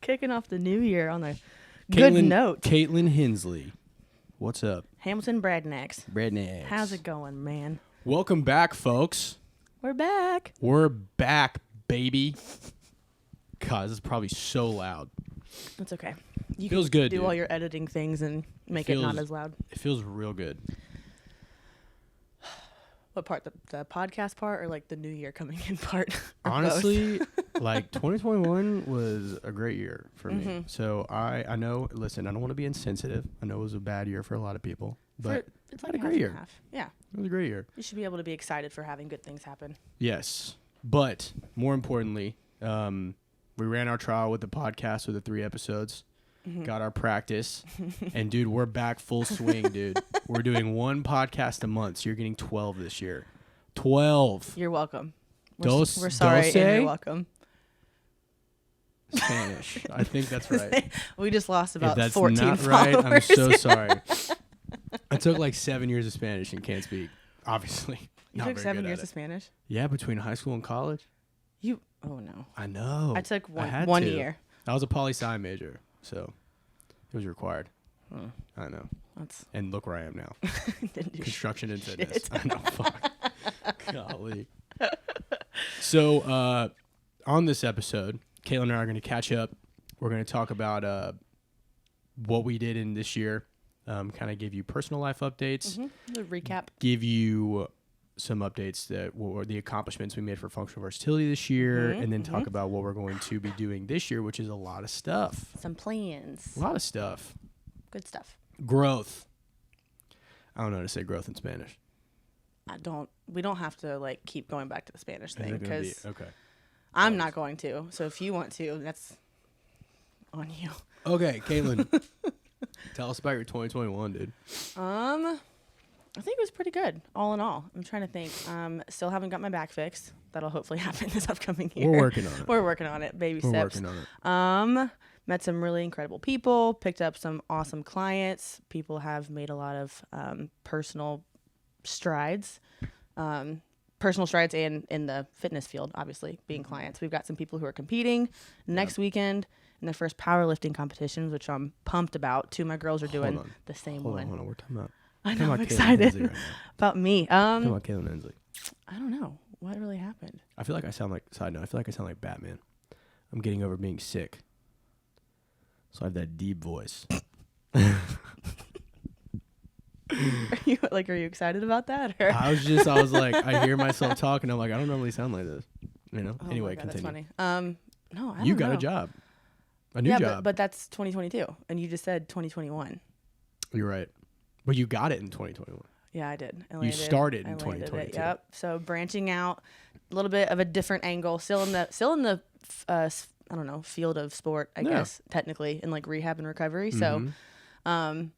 Kicking off the new year on a good note. Caitlin Hensley, what's up? Hamilton Bradnecks. Bradnecks. How's it going, man? Welcome back, folks. We're back. We're back, baby. God, this is probably so loud. It's okay. You Feels can good, do dude. all your editing things and make it not as loud. It feels real good. What part? The podcast part or like the new year coming in part? Honestly, like 2021 was a great year for me. So I know, listen, I don't want to be insensitive. I know it was a bad year for a lot of people, but it's like a great year. Yeah. It was a great year. You should be able to be excited for having good things happen. Yes. But more importantly, we ran our trial with the podcast with the 3 episodes. Got our practice. And, dude, we're back full swing, dude. We're doing 1 podcast a month, so you're getting 12 this year. 12. You're welcome. We're sorry, and you're welcome. Spanish. I think that's right. We just lost about if 14 that's not followers. right, I'm so sorry. I took like 7 years of Spanish and can't speak, obviously. You took 7 years of Spanish? Yeah, between high school and college. Oh, no. I know. I took one year. I was a poli-sci major, so it was required. I know. And look where I am now. Construction and fitness. I know. Fuck. Golly. So on this episode, Kayla and I are going to catch up. We're going to talk about what we did in this year, kind of give you personal life updates. The recap. Give you some updates that were the accomplishments we made for functional versatility this year, and then talk about what we're going to be doing this year, which is a lot of stuff. Some plans. A lot of stuff. Good stuff. Growth. I don't know how to say growth in Spanish. We don't have to like keep going back to the Spanish thing because okay. I'm not going to. So if you want to, that's on you. Okay, Caitlin. Tell us about your 2021, dude. I think it was pretty good, all in all. I'm trying to think. Still haven't got my back fixed. That'll hopefully happen this upcoming year. We're working on it. We're working on it. Baby steps. We're working on it. Met some really incredible people. Picked up some awesome clients. People have made a lot of personal strides. Personal strides and in the fitness field, obviously, being clients. We've got some people who are competing next weekend in their first powerlifting competitions, which I'm pumped about. 2 of my girls are doing the same one. Hold on. We're talking about. I know, I'm excited about me. Talking about Caitlin Hensley. I don't know. What really happened? I feel like I sound like Batman. I'm getting over being sick. So I have that deep voice. Are you excited about that? Or? I was like, I hear myself talking. I'm like, I don't normally sound like this. You know? Oh anyway, my God, continue. that's funny. No, I don't know. You got a job. A new job. But that's 2022. And you just said 2021. You're right. Well, you got it in 2021. Yeah, I did. You started in 2022. Yep. So branching out a little bit of a different angle, still in the I don't know, field of sport, I guess, technically, in like rehab and recovery. So going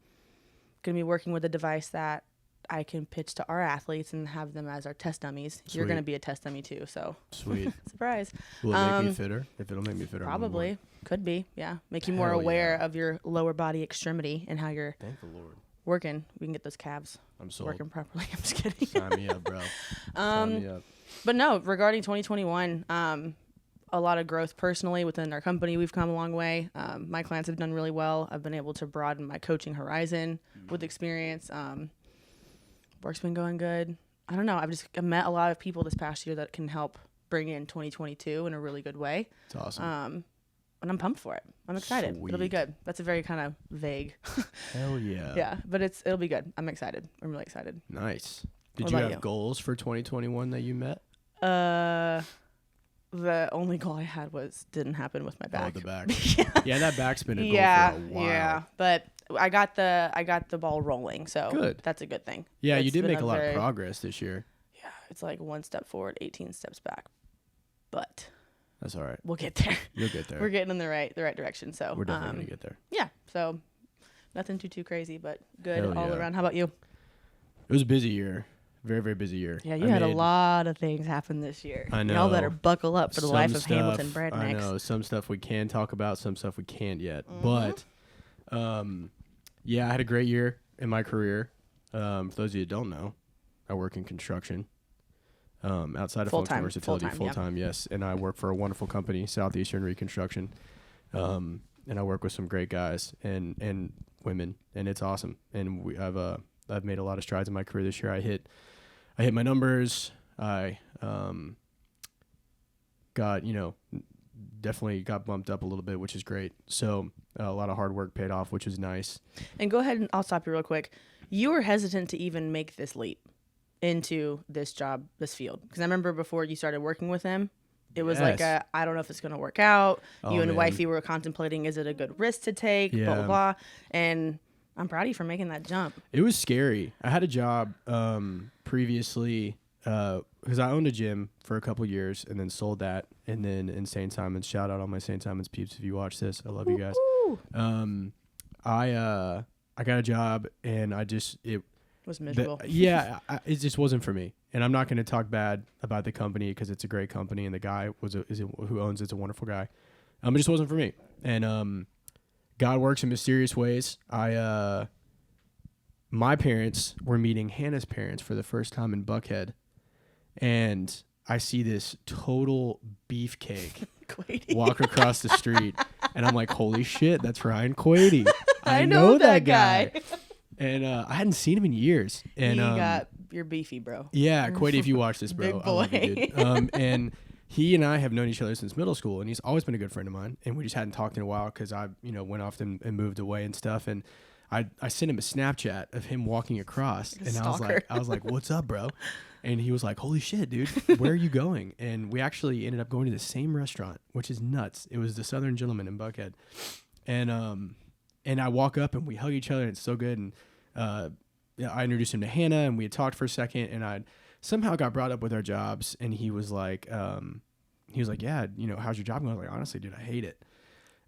to be working with a device that I can pitch to our athletes and have them as our test dummies. Sweet. You're going to be a test dummy too, so. Sweet. Surprise. Will it make me fitter? If it'll make me fitter, probably. Could be, yeah. Make you more aware of your lower body extremity and how you're thank the Lord. Working. We can get those calves working properly. I'm just kidding. Sign me up, bro. Sign me up. But no, regarding 2021, a lot of growth personally within our company. We've come a long way. My clients have done really well. I've been able to broaden my coaching horizon with experience. Work's been going good. I don't know. I've met a lot of people this past year that can help bring in 2022 in a really good way. It's awesome. And I'm pumped for it. I'm excited. Sweet. It'll be good. That's a very kind of vague. Hell yeah. Yeah, but it'll be good. I'm excited. I'm really excited. Nice. Did you have goals for 2021 that you met? The only goal I had didn't happen with my back. Oh, the back. Yeah, that back's been a goal for a while. Yeah, but I got the ball rolling, so good. That's a good thing. Yeah, you did make a lot of progress this year. Yeah, it's like 1 step forward, 18 steps back. But that's all right. We'll get there. You'll get there. We're getting in the right direction, so we're definitely gonna get there. Yeah, so nothing too crazy, but good all around. How about you? It was a busy year. Very, very busy year. Yeah, you had a lot of things happen this year. I know. Y'all better buckle up for the life of Hamilton Bradnecks. I know. Some stuff we can talk about, some stuff we can't yet. But, yeah, I had a great year in my career. For those of you who don't know, I work in construction. Outside of functional versatility, full time, yes. And I work for a wonderful company, Southeastern Reconstruction. And I work with some great guys and women, and it's awesome. And I've made a lot of strides in my career this year. I hit my numbers. I got, definitely got bumped up a little bit, which is great. So a lot of hard work paid off, which is nice. And go ahead, and I'll stop you real quick. You were hesitant to even make this leap into this job, this field, because I remember before you started working with him, it was like I don't know if it's going to work out. You and wifey were contemplating, is it a good risk to take, blah, blah, blah. And I'm proud of you for making that jump. It was scary. I had a job previously because I owned a gym for a couple years and then sold that. And then in St. Simon's, shout out all my St. Simon's peeps if you watch this. I love you guys. I got a job and it was miserable. It just wasn't for me. And I'm not going to talk bad about the company because it's a great company and the guy who owns it's a wonderful guy. It just wasn't for me. And God works in mysterious ways. My parents were meeting Hannah's parents for the first time in Buckhead, and I see this total beefcake walk across the street, and I'm like, holy shit, that's Ryan Quady. I know that guy. And I hadn't seen him in years. And you're beefy, bro. Yeah, Quady, if you watch this, bro. Big boy. I love you, dude. And he and I have known each other since middle school, and he's always been a good friend of mine. And we just hadn't talked in a while because I, went off and moved away and stuff. And I sent him a Snapchat of him walking across, and I was like, "What's up, bro?" And he was like, "Holy shit, dude, where are you going?" And we actually ended up going to the same restaurant, which is nuts. It was the Southern Gentleman in Buckhead, and I walk up and we hug each other, and it's so good. And I introduced him to Hannah, and we had talked for a second, and I somehow got brought up with our jobs, and he was like, "Yeah, how's your job going?" I was like, "Honestly, dude, I hate it."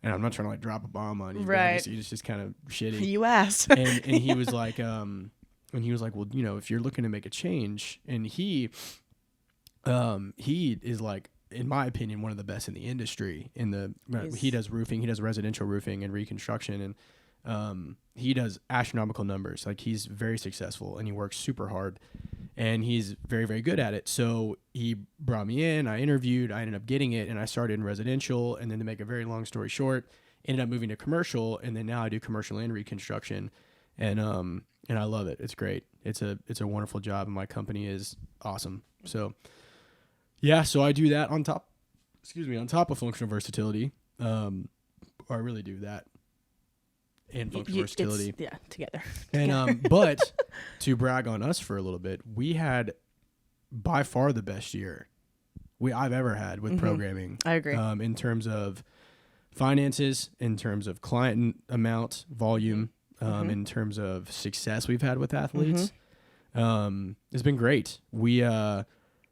And I'm not trying to drop a bomb on you, right? It's just kind of shitty. You asked. and he was like, well, if you're looking to make a change, and he is like, in my opinion, one of the best in the industry. He does roofing, he does residential roofing and reconstruction, and he does astronomical numbers. Like, he's very successful and he works super hard. And he's very, very good at it. So he brought me in, I interviewed, I ended up getting it, and I started in residential. And then, to make a very long story short, ended up moving to commercial. And then now I do commercial and reconstruction. And I love it. It's great. It's a wonderful job, and my company is awesome. So yeah, so I do that on top of functional versatility. I really do that. And functional versatility. Together. And but to brag on us for a little bit, we had by far the best year I've ever had with programming. I agree. In terms of finances, in terms of client amount, volume, in terms of success we've had with athletes. It's been great. We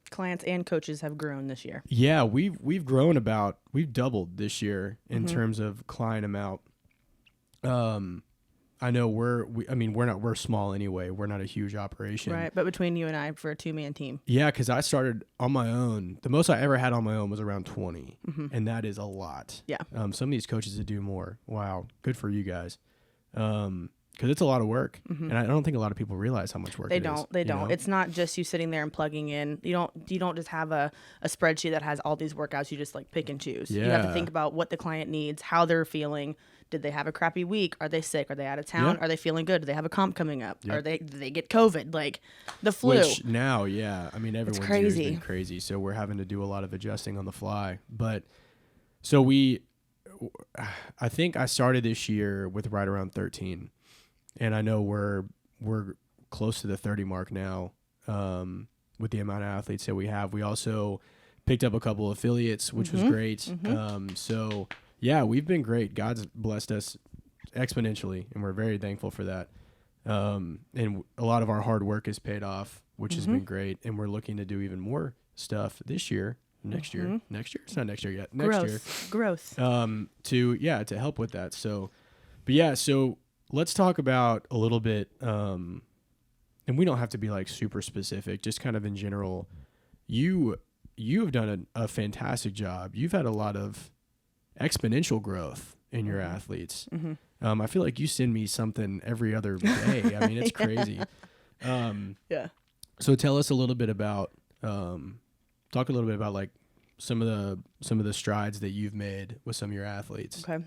clients and coaches have grown this year. Yeah, we've grown we've doubled this year in terms of client amount. I know we're small anyway. We're not a huge operation. Right. But between you and I, for a 2-man team. Yeah. 'Cause I started on my own. The most I ever had on my own was around 20. And that is a lot. Yeah. Some of these coaches that do more. Wow. Good for you guys. 'Cause it's a lot of work. And I don't think a lot of people realize how much work They don't. It's not just you sitting there and plugging in. You don't just have a spreadsheet that has all these workouts. You just pick and choose. Yeah. You have to think about what the client needs, how they're feeling. Did they have a crappy week? Are they sick? Are they out of town? Yep. Are they feeling good? Do they have a comp coming up? Yep. Did they get COVID? The flu. Which now, everyone's year's been crazy. So we're having to do a lot of adjusting on the fly. But so I think I started this year with right around 13. And I know we're close to the 30 mark now with the amount of athletes that we have. We also picked up a couple affiliates, which was great. So yeah, we've been great. God's blessed us exponentially, and we're very thankful for that. And a lot of our hard work has paid off, which has been great. And we're looking to do even more stuff this year, next year. It's not next year yet. Next year. Growth. To help with that. So let's talk about a little bit, and we don't have to be super specific, just kind of in general. You have done a fantastic job. You've had a lot of exponential growth in your athletes. I feel like you send me something every other day. It's crazy. Yeah. So tell us a little bit about, talk a little bit about some of the strides that you've made with some of your athletes. Okay.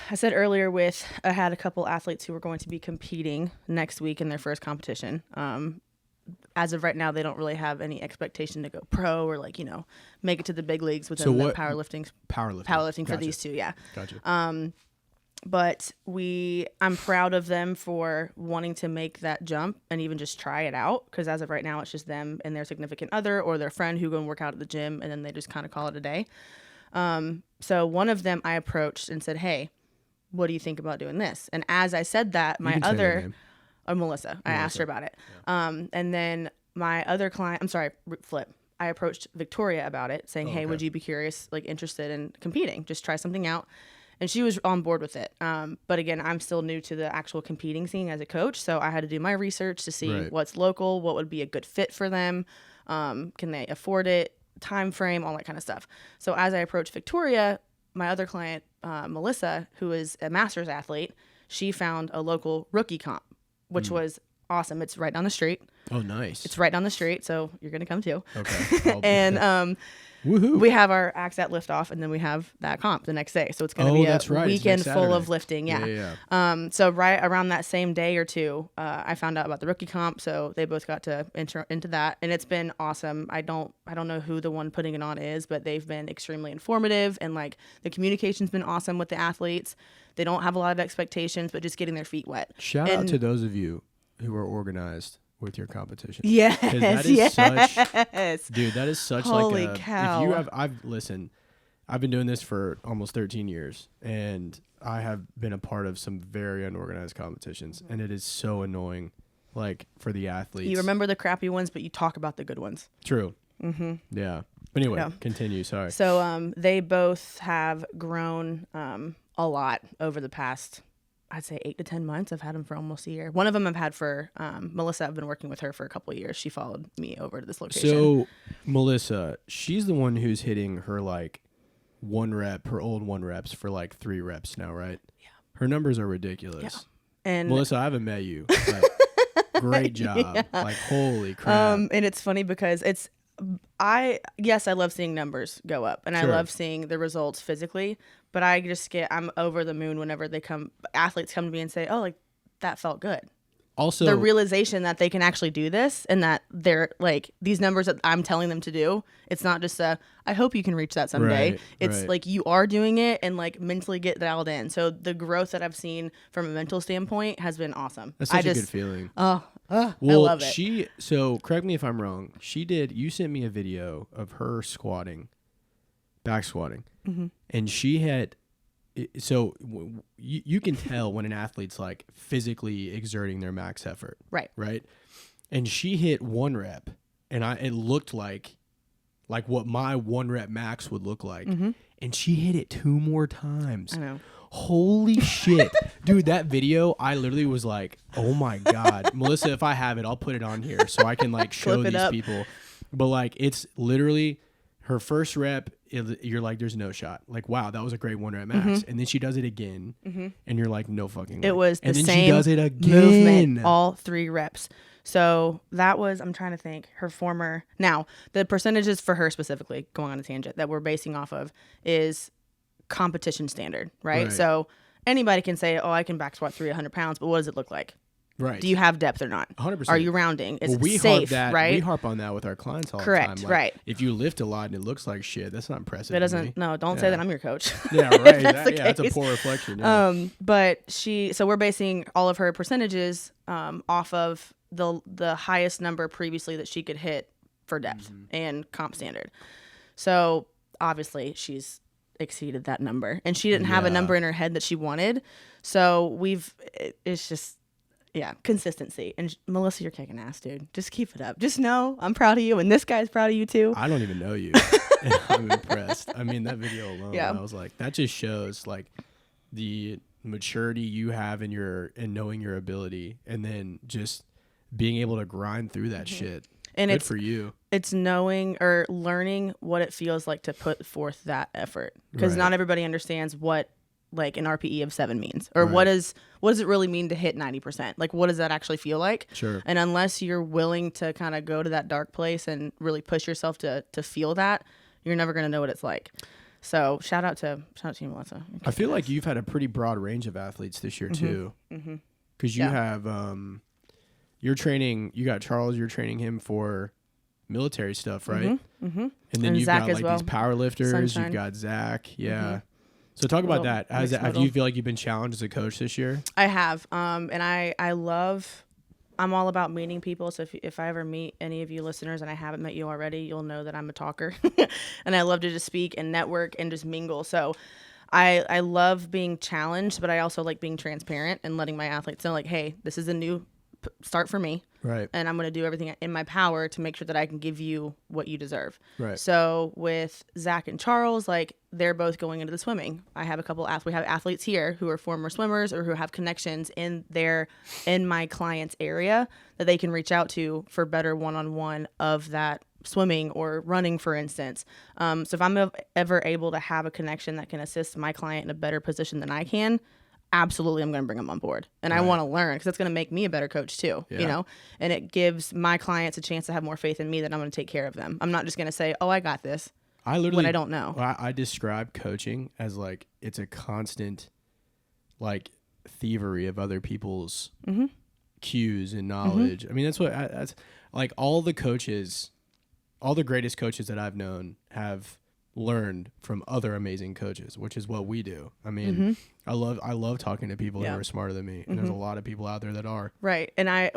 I said earlier I had a couple athletes who were going to be competing next week in their first competition. As of right now, they don't really have any expectation to go pro or make it to the big leagues within the powerlifting for Gotcha. these two. Yeah. Gotcha. But I'm proud of them for wanting to make that jump and even just try it out. Because as of right now, it's just them and their significant other or their friend who go and work out at the gym, and then they just kind of call it a day. So one of them I approached and said, "Hey, what do you think about doing this?" And as I said that, my other, Melissa, I asked her about it. Yeah. And then my other client, flip. I approached Victoria about it, saying, "Hey, would you be curious, interested in competing? Just try something out." And she was on board with it. But again, I'm still new to the actual competing scene as a coach. So I had to do my research to see what's local, what would be a good fit for them. Can they afford it? Time frame, all that kind of stuff. So as I approached Victoria, my other client, Melissa, who is a master's athlete, she found a local rookie comp, which was awesome. It's right down the street. Oh, nice. It's right down the street. So you're going to come too. Okay. And woohoo. We have our acts at lift off, and then we have that comp the next day. So it's going to be a weekend full of lifting. Yeah. So right around that same day or two, I found out about the rookie comp. So they both got to enter into that, and it's been awesome. I don't know who the one putting it on is, but they've been extremely informative, and the communication's been awesome with the athletes. They don't have a lot of expectations, but just getting their feet wet. Shout out to those of you who are organized with your competition. Yes. That is dude, that is such Holy cow. I've been doing this for almost 13 years, and I have been a part of some very unorganized competitions, and it is so annoying, for the athletes. You remember the crappy ones, but you talk about the good ones. True. Mm-hmm. Yeah. But anyway, continue. Sorry. So they both have grown a lot over the past, I'd say 8 to 10 months. I've had them for almost a year. One of them I've had for Melissa. I've been working with her for a couple of years. She followed me over to this location. So Melissa, she's the one who's hitting her her old 1 reps for 3 reps now, right? Yeah. Her numbers are ridiculous. Yeah. And Melissa, I haven't met you. But great job. Yeah. Holy crap. And it's funny because I love seeing numbers go up, and I love seeing the results physically, but I'm over the moon whenever athletes come to me and say, "Oh, that felt good." Also, the realization that they can actually do this, and that they're these numbers that I'm telling them to do. It's not just I hope you can reach that someday. Right, it's you are doing it, and mentally get dialed in. So the growth that I've seen from a mental standpoint has been awesome. That's such a good feeling. Well, I love it. So correct me if I'm wrong. You sent me a video of her back squatting, and she had. So you can tell when an athlete's physically exerting their max effort. Right. And she hit 1 rep, and it looked like what my 1 rep max would look like. Mm-hmm. And she hit it 2 more times. I know. Holy shit. Dude, that video, I literally was like, oh my God. Melissa, if I have it, I'll put it on here so I can show these people. But it's literally her first rep, you're there's no shot. Wow, that was a great 1 rep max. Mm-hmm. And then she does it again, and you're no fucking way. It was and the then same she does it again. movement, all 3 reps. So that was, I'm trying to think, her former. Now, the percentages for her specifically, going on a tangent, that we're basing off of is competition standard, right? So anybody can say, "Oh, I can back squat 300 pounds," but what does it look like? Right. Do you have depth or not? 100%. Are you rounding? Is it safe, right? We harp on that with our clients all Correct, the time. Right. If you lift a lot and it looks like shit, that's not impressive. It doesn't. No, don't say that I'm your coach. Yeah, right. That's a poor reflection. Yeah. But so we're basing all of her percentages off of the highest number previously that she could hit for depth and comp standard. So obviously she's exceeded that number, and she didn't have a number in her head that she wanted. So it's just. Yeah, consistency. And Melissa, you're kicking ass, dude. Just keep it up. Just know I'm proud of you, and this guy's proud of you too. I don't even know you, and I'm impressed. I mean, that video alone, I was that just shows the maturity you have in knowing your ability, and then just being able to grind through that shit. And good for you. It's knowing or learning what it feels like to put forth that effort, because not everybody understands what like an RPE of 7 means, or Right. what does it really mean to hit 90%? Like, what does that actually feel like? Sure. And unless you're willing to kind of go to that dark place and really push yourself to feel that, you're never going to know what it's like. So shout out to you, Melissa. I feel like you've had a pretty broad range of athletes this year too. Because you have, you're training, you got Charles, you're training him for military stuff, right? And then you've Zach got as like well. these power lifters. Sunshine. You've got Zach. Yeah. So talk about that. Do you feel like you've been challenged as a coach this year? I have. And I'm all about meeting people. So if I ever meet any of you listeners and I haven't met you already, you'll know that I'm a talker and I love to just speak and network and just mingle. So I love being challenged, but I also like being transparent and letting my athletes know, like, hey, this is a new start for me. Right. And I'm going to do everything in my power to make sure that I can give you what you deserve. Right. So with Zach and Charles, like, they're both going into the swimming. I have we have athletes here who are former swimmers or who have connections in my client's area that they can reach out to for better one-on-one of that swimming or running, for instance. So if I'm ever able to have a connection that can assist my client in a better position than I can, absolutely, I'm going to bring them on board. And I want to learn because it's going to make me a better coach too, you know? And it gives my clients a chance to have more faith in me that I'm going to take care of them. I'm not just going to say, oh, I got this. When I don't know. I describe coaching as like, it's a constant like thievery of other people's cues and knowledge. I mean, that's like all the greatest coaches that I've known have learned from other amazing coaches, which is what we do. I mean, I love talking to people that are smarter than me, and there's a lot of people out there that are. Right. And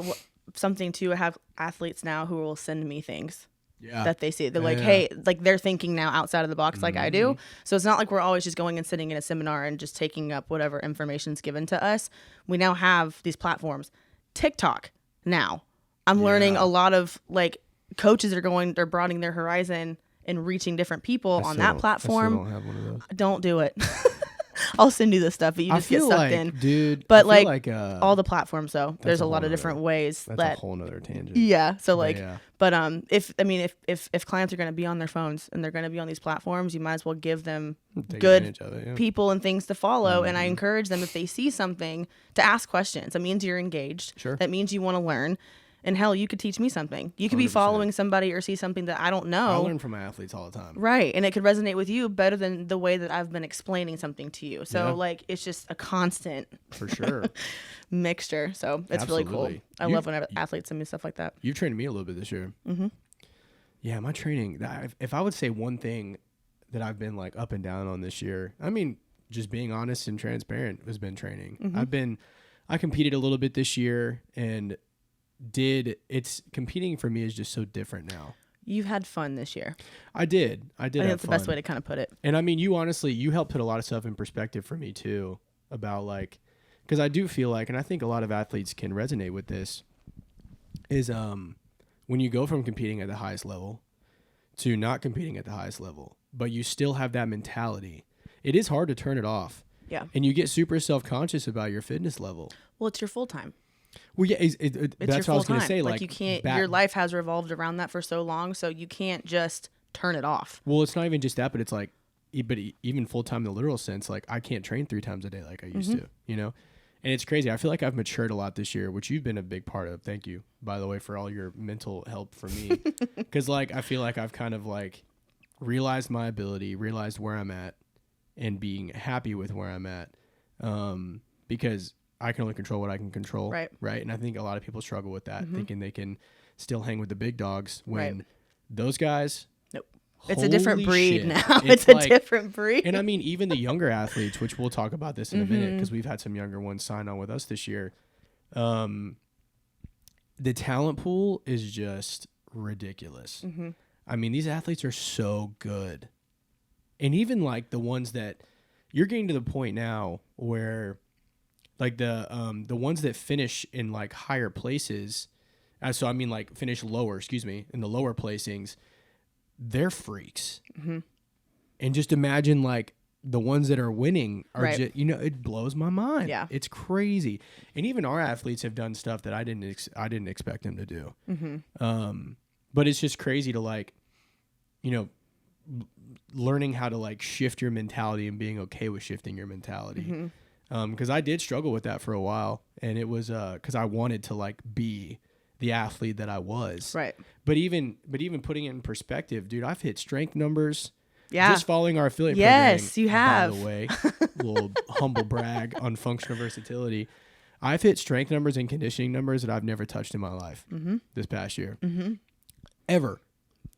something too, I have athletes now who will send me things that they see. They're like, hey, like they're thinking now outside of the box like I do. So it's not like we're always just going and sitting in a seminar and just taking up whatever information's given to us. We now have these platforms. TikTok now. I'm learning a lot of like coaches they're broadening their horizon and reaching different people on that platform. I still don't have one of those. Don't do it. I'll send you the stuff, but you just get sucked in. Dude, but like all the platforms though, there's a lot of different ways that's a whole nother tangent. Yeah. So like, but if clients are going to be on their phones and they're going to be on these platforms, you might as well give them good people and things to follow. And I encourage them, if they see something, to ask questions. That means you're engaged. Sure. That means you want to learn. And hell, you could teach me something. You could 100%. Be following somebody or see something that I don't know. I learn from my athletes all the time. Right. And it could resonate with you better than the way that I've been explaining something to you. So like, it's just a constant for sure mixture. So it's really cool. I love when athletes send me stuff like that. You've trained me a little bit this year. Yeah, my training, if I would say one thing that I've been like up and down on this year, I mean, just being honest and transparent has been training. I competed a little bit this year, and competing for me is just so different now. You've had fun this year. I did. I think that's the best way to kind of put it. And I mean, you helped put a lot of stuff in perspective for me too, about like, because I do feel like, and I think a lot of athletes can resonate with this, is when you go from competing at the highest level to not competing at the highest level, but you still have that mentality, it is hard to turn it off. Yeah. And you get super self-conscious about your fitness level. Well, it's your full time. Well, yeah, it's that's what I was going to say. Like you can't, your life has revolved around that for so long, so you can't just turn it off. Well, it's not even just that, but it's like, even full time in the literal sense, like I can't train 3 times a day like I used to, you know? And it's crazy. I feel like I've matured a lot this year, which you've been a big part of. Thank you, by the way, for all your mental help for me. Because like, I feel like I've kind of like realized my ability, realized where I'm at, and being happy with where I'm at. Because I can only control what I can control. Right. And I think a lot of people struggle with that, thinking they can still hang with the big dogs when those guys. Nope. It's a different breed now. It's a different breed. And I mean, even the younger athletes, which we'll talk about this in a minute, because we've had some younger ones sign on with us this year. The talent pool is just ridiculous. I mean, these athletes are so good. And even like the ones that you're getting to the point now where like the ones that finish in like higher places, so I mean like finish lower, in the lower placings, they're freaks. And just imagine like the ones that are winning are just, it blows my mind. Yeah, it's crazy. And even our athletes have done stuff that I didn't expect them to do. But it's just crazy to like, learning how to like shift your mentality and being okay with shifting your mentality. Because I did struggle with that for a while, and it was because I wanted to like be the athlete that I was. Right. But even putting it in perspective, dude, I've hit strength numbers. Yeah. Just following our affiliate Yes, programming. you have. By the way, little humble brag on functional versatility. I've hit strength numbers and conditioning numbers that I've never touched in my life this past year. Ever.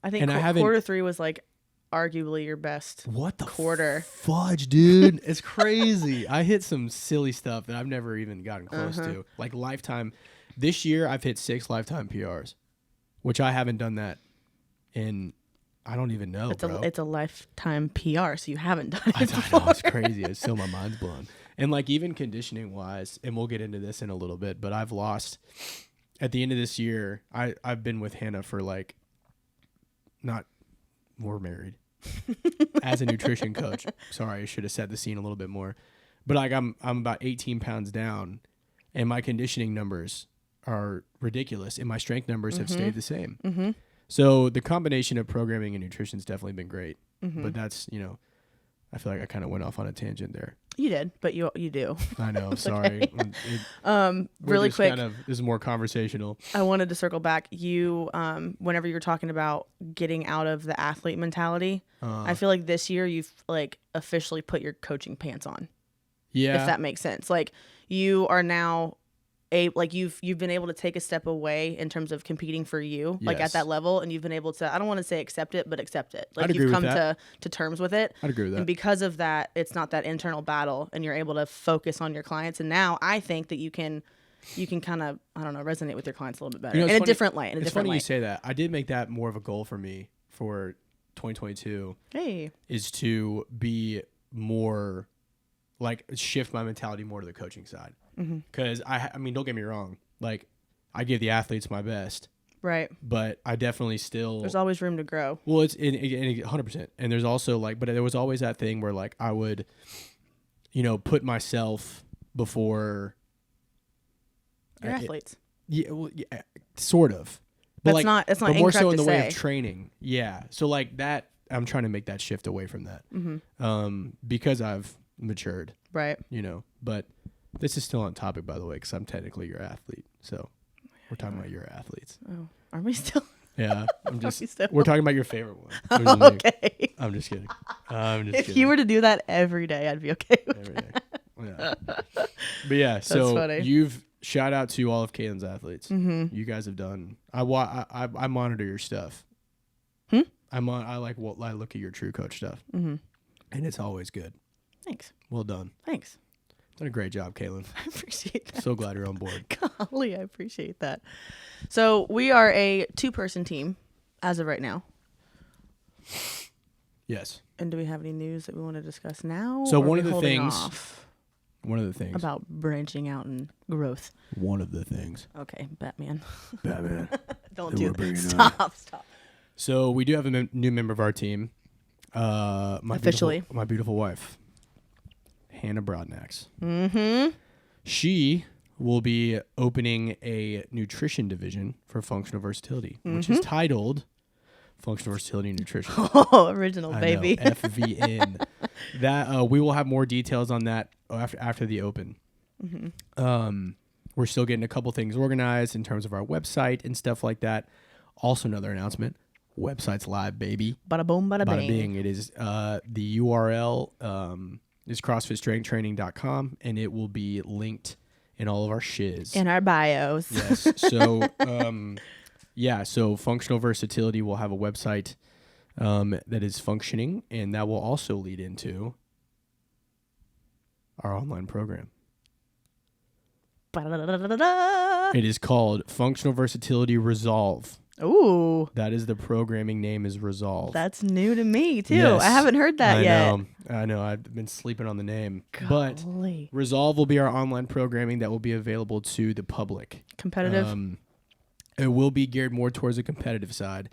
I think quarter 3 was like arguably your best What the quarter. Fudge, dude. It's crazy. I hit some silly stuff that I've never even gotten close to. Like lifetime. This year, I've hit 6 lifetime PRs, which I haven't done that in, I don't even know, bro. It's a lifetime PR, so you haven't done it I know, it's crazy. It's still, my mind's blown. And like even conditioning wise, and we'll get into this in a little bit, but I've lost, at the end of this year, I've been with Hannah for like, we're married. As a nutrition coach. Sorry, I should have set the scene a little bit more. But like I'm about 18 pounds down, and my conditioning numbers are ridiculous, and my strength numbers have stayed the same. So the combination of programming and nutrition has definitely been great. But that's, I feel like I kind of went off on a tangent there. You did, but you do. I know. Sorry. Really quick. This is more conversational. I wanted to circle back. You, whenever you were talking about getting out of the athlete mentality, I feel like this year you've like officially put your coaching pants on. Yeah. If that makes sense. Like you are now you've been able to take a step away in terms of competing for you, like at that level, and you've been able to, I don't want to say accept it, but accept it. Like you've come to terms with it. I'd agree with that. And because of that, it's not that internal battle, and you're able to focus on your clients. And now I think that you can kind of, I don't know, resonate with your clients a little bit better in a different light. It's funny you say that. I did make that more of a goal for me for 2022. Hey. Is to be more, like, shift my mentality more to the coaching side. Because I mean, don't get me wrong. Like, I give the athletes my best. Right. But I definitely still. There's always room to grow. Well, it's in 100%. And there's also like, but there was always that thing where like I would, put myself before your athletes. Yeah, well, yeah, sort of. But that's not but more so in the say. way of training. Yeah. So like that, I'm trying to make that shift away from that. Because I've matured. Right. But this is still on topic, by the way, because I'm technically your athlete. So we're talking about your athletes. Oh, are we still? Yeah, we're talking about your favorite one. Okay. I'm just kidding. If you were to do that every day, I'd be okay with every day. Yeah. But yeah, so you've shout out to all of Caitlin's athletes. You guys have done. I monitor your stuff. I look at your True Coach stuff, and it's always good. Thanks. Well done. Thanks. Done a great job, Kayla. I appreciate that. So glad you're on board. Golly, I appreciate that. So we are a 2-person team as of right now. Yes. And do we have any news that we want to discuss now? So one of the things about branching out and growth. One of the things. Okay, Batman. Don't do that. Stop. So we do have a new member of our team. Officially. My beautiful wife, Hannah Broadnax. She will be opening a nutrition division for functional versatility, which is titled Functional Versatility Nutrition. Oh, original, baby. FVN. That we will have more details on that after the open. We're still getting a couple things organized in terms of our website and stuff like that. Also, another announcement. Website's live, baby. Bada boom, bada bang. Bada bing. It is the URL is CrossFitStrengthTraining.com, and it will be linked in all of our shiz. In our bios. Yes. So, so Functional Versatility will have a website that is functioning, and that will also lead into our online program. It is called Functional Versatility Resolve. Ooh. That is the programming name, is Resolve. That's new to me, too. Yes. I haven't heard that yet. I know. I've been sleeping on the name. Golly. But Resolve will be our online programming that will be available to the public. Competitive? It will be geared more towards the competitive side.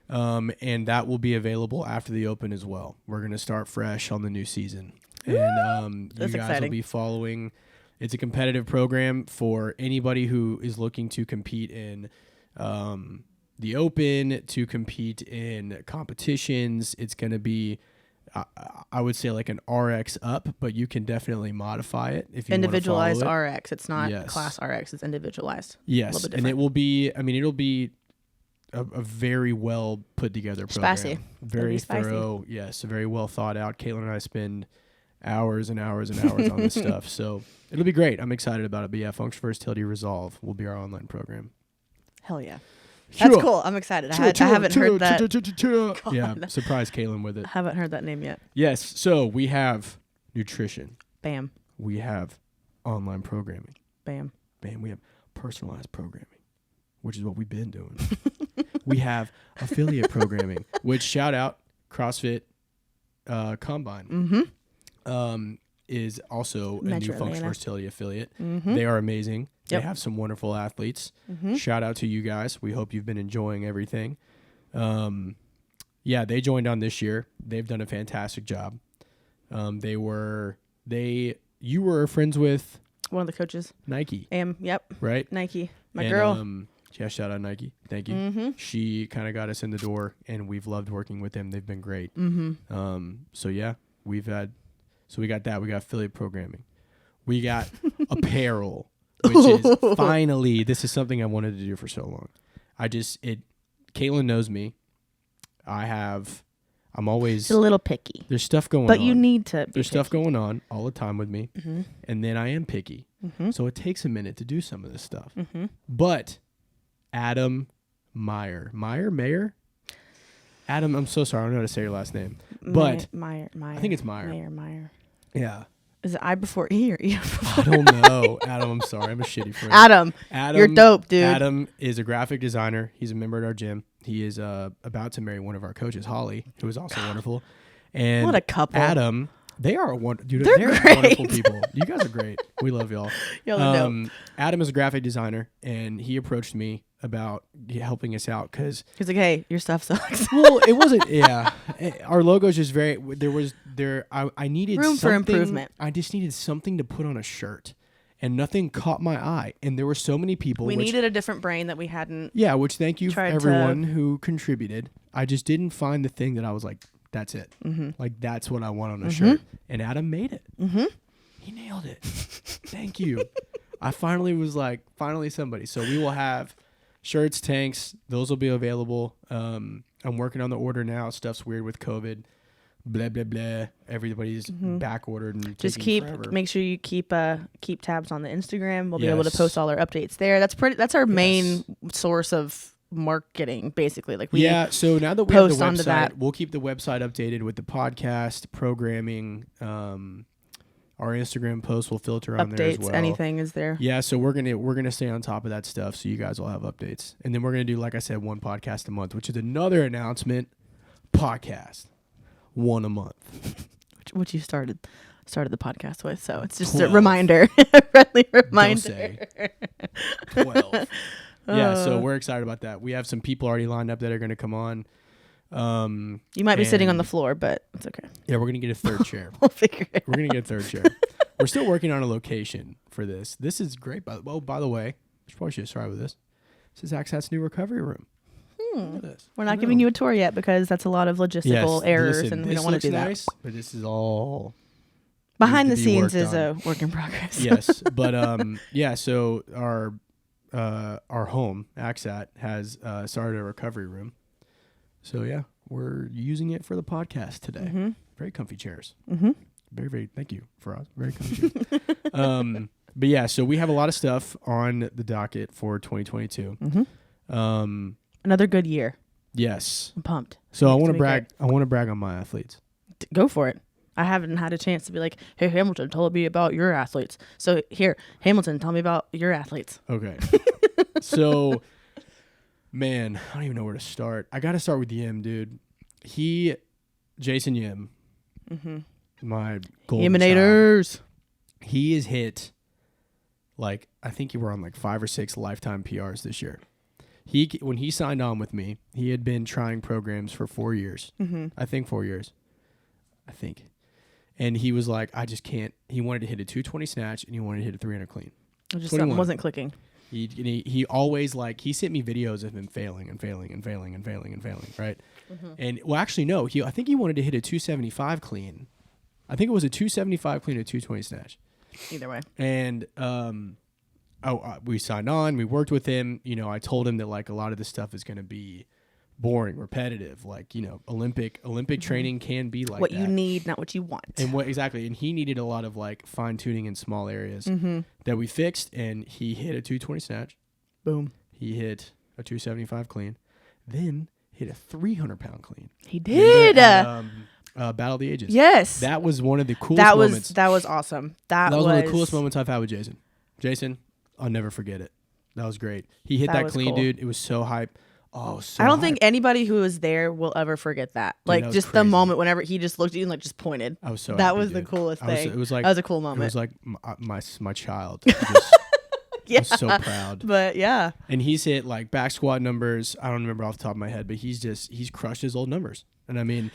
And that will be available after the open as well. We're going to start fresh on the new season. And you guys exciting. will be following. It's a competitive program for anybody who is looking to compete in the Open, to compete in competitions. It's going to be, I would say, like an RX up, but you can definitely modify it if you individualized want to follow it. RX. It's not class RX. It's individualized. Yes, and it will be. I mean, it'll be a very well put together program. Spicy. Very thorough. Yes, very well thought out. Kayla and I spend hours and hours and hours on this stuff, so it'll be great. I'm excited about it. But yeah, Function Versatility Resolve will be our online program. Hell yeah. That's cool. I'm excited. I haven't heard that. Yeah, surprise Kaylin with it. I haven't heard that name yet. Yes, so we have nutrition. Bam. We have online programming. Bam. Bam. We have personalized programming, which is what we've been doing. We have affiliate programming, which shout out CrossFit Combine. Is also a new Function Versatility affiliate. They are amazing. They have some wonderful athletes. Shout out to you guys. We hope you've been enjoying everything. Yeah, they joined on this year. They've done a fantastic job. You were friends with one of the coaches. Nike. Yep. Right? Nike. My girl. Yeah, shout out Nike. Thank you. She kind of got us in the door, and we've loved working with them. They've been great. So yeah, we got that. We got affiliate programming. We got apparel, which is finally, this is something I wanted to do for so long. Caitlin knows me. I'm always a little picky. There's stuff going on. But you need to be There's picky. stuff going on all the time with me. And then I am picky. So it takes a minute to do some of this stuff. But Adam Mayer? Adam, I'm so sorry. I don't know how to say your last name. But Meyer. I think it's Meyer. Meyer. Yeah. Is it I before E or E before? I don't know. Adam, I'm sorry. I'm a shitty friend. Adam, you're dope, dude. Adam is a graphic designer. He's a member at our gym. He is about to marry one of our coaches, Holly, who is also wonderful. And what a couple. Adam, they're wonderful people. You guys are great. We love y'all. Y'all are dope. Adam is a graphic designer, and he approached me about helping us out because he's like, "Hey, your stuff sucks." Well, it wasn't. Yeah, our logo's just very. I needed room for improvement. I just needed something to put on a shirt, and nothing caught my eye. And there were so many people. We needed a different brain that we hadn't. Yeah, which thank you for everyone who contributed. I just didn't find the thing that I was like, that's it. Like that's what I want on a shirt. And Adam made it. He nailed it. Thank you. I finally was like, finally somebody. So we will have shirts, tanks, those will be available. I'm working on the order now. Stuff's weird with COVID. Blah blah blah. Everybody's back ordered and just forever. Make sure you keep tabs on the Instagram. We'll be able to post all our updates there. That's our main source of marketing, basically. Like so now that we have the website, we'll keep the website updated with the podcast programming. Our Instagram posts will filter on there as well. Anything is there. Yeah, so we're gonna stay on top of that stuff, so you guys will have updates, and then we're gonna do, like I said, one podcast a month, which is another announcement. Podcast, one a month, which you started the podcast with. So it's just 12. A reminder, a friendly reminder. 12. Yeah, so we're excited about that. We have some people already lined up that are gonna come on. You might be sitting on the floor, but it's okay. Yeah, we're gonna get a third chair. We'll figure it out. We're gonna get a third chair. We're still working on a location for this. This is great. By the way, I probably should have started with this. This is Axat's new recovery room. Look at this. We're not giving you a tour yet because that's a lot of logistical errors, and we don't want to do nice, that. But this is all behind the scenes is a work in progress. Yes, but so our home Axat has started a recovery room. So yeah, we're using it for the podcast today. Very comfy chairs. Very, very. Thank you for us. Very comfy chairs. But yeah, so we have a lot of stuff on the docket for 2022. Another good year. Yes, I'm pumped. So I want to brag. I want to brag on my athletes. Go for it. I haven't had a chance to be like, "Hey, Hamilton, tell me about your athletes." So here, Hamilton, tell me about your athletes. Okay. So. Man, I don't even know where to start. I got to start with Yim, dude. Jason Yim, my golden Yiminators. He has hit, like, I think you were on like 5 or 6 lifetime PRs this year. When he signed on with me, he had been trying programs for 4 years. I think 4 years. And he was like, I just can't. He wanted to hit a 220 snatch and he wanted to hit a 300 clean. Something wasn't clicking. He always like he sent me videos of him failing, right? And well, actually no, I think he wanted to hit a 275 clean. I think it was a 275 clean, a 220 snatch. Either way. And we signed on. We worked with him. You know, I told him that like a lot of this stuff is going to be boring, repetitive. Like, you know, Olympic training can be like what that. you need, not what you want. And exactly. And he needed a lot of like fine tuning in small areas that we fixed. And he hit a 220 snatch. Boom. He hit a 275 clean. Then hit a 300-pound clean. He did. Battle of the Ages. Yes. That was one of the coolest moments. That was awesome. That was one of the coolest moments I've had with Jason. Jason, I'll never forget it. That was great. He hit that clean, cool. Dude. It was so hype. Oh, so I don't think anybody who was there will ever forget that. Like, dude, that just crazy. The moment whenever he just looked at you and like just pointed. I was so that happy, was dude. The coolest thing. It was like, that was a cool moment. It was like my child. Just, yeah. I was so proud. But yeah. And he's hit like back squat numbers. I don't remember off the top of my head, but he's crushed his old numbers. And I mean,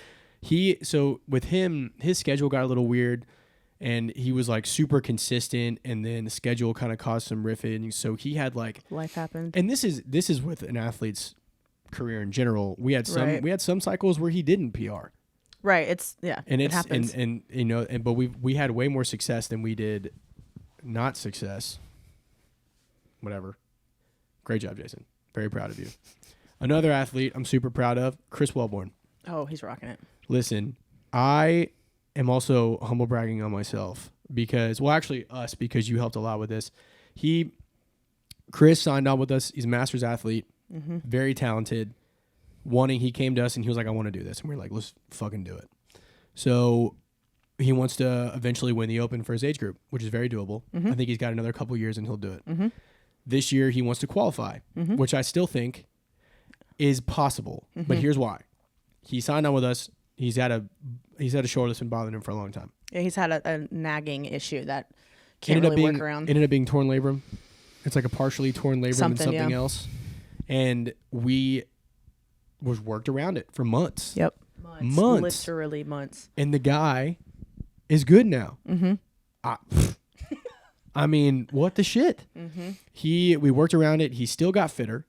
so with him, his schedule got a little weird. And he was like super consistent, and then the schedule kind of caused some riffing. So he had like life happened. And this is with an athlete's career in general. We had some cycles where he didn't PR. Right. And it happens. And you know, but we had way more success than we did not success. Whatever. Great job, Jason. Very proud of you. Another athlete I'm super proud of, Chris Wolborn. Oh, he's rocking it. Listen, I am also humble bragging on myself because you helped a lot with this. Chris signed on with us. He's a master's athlete, very talented. He came to us and he was like, I want to do this. And we were like, let's fucking do it. So he wants to eventually win the Open for his age group, which is very doable. I think he's got another couple years and he'll do it. This year he wants to qualify, which I still think is possible. But here's why. He signed on with us. He's had a shoulder that's been bothering him for a long time. Yeah, he's had a nagging issue that can't really work around. Ended up being torn labrum. It's like a partially torn labrum and something else. And we was worked around it for months. Yep. Months. Literally months. And the guy is good now. I mean, what the shit? We worked around it. He still got fitter,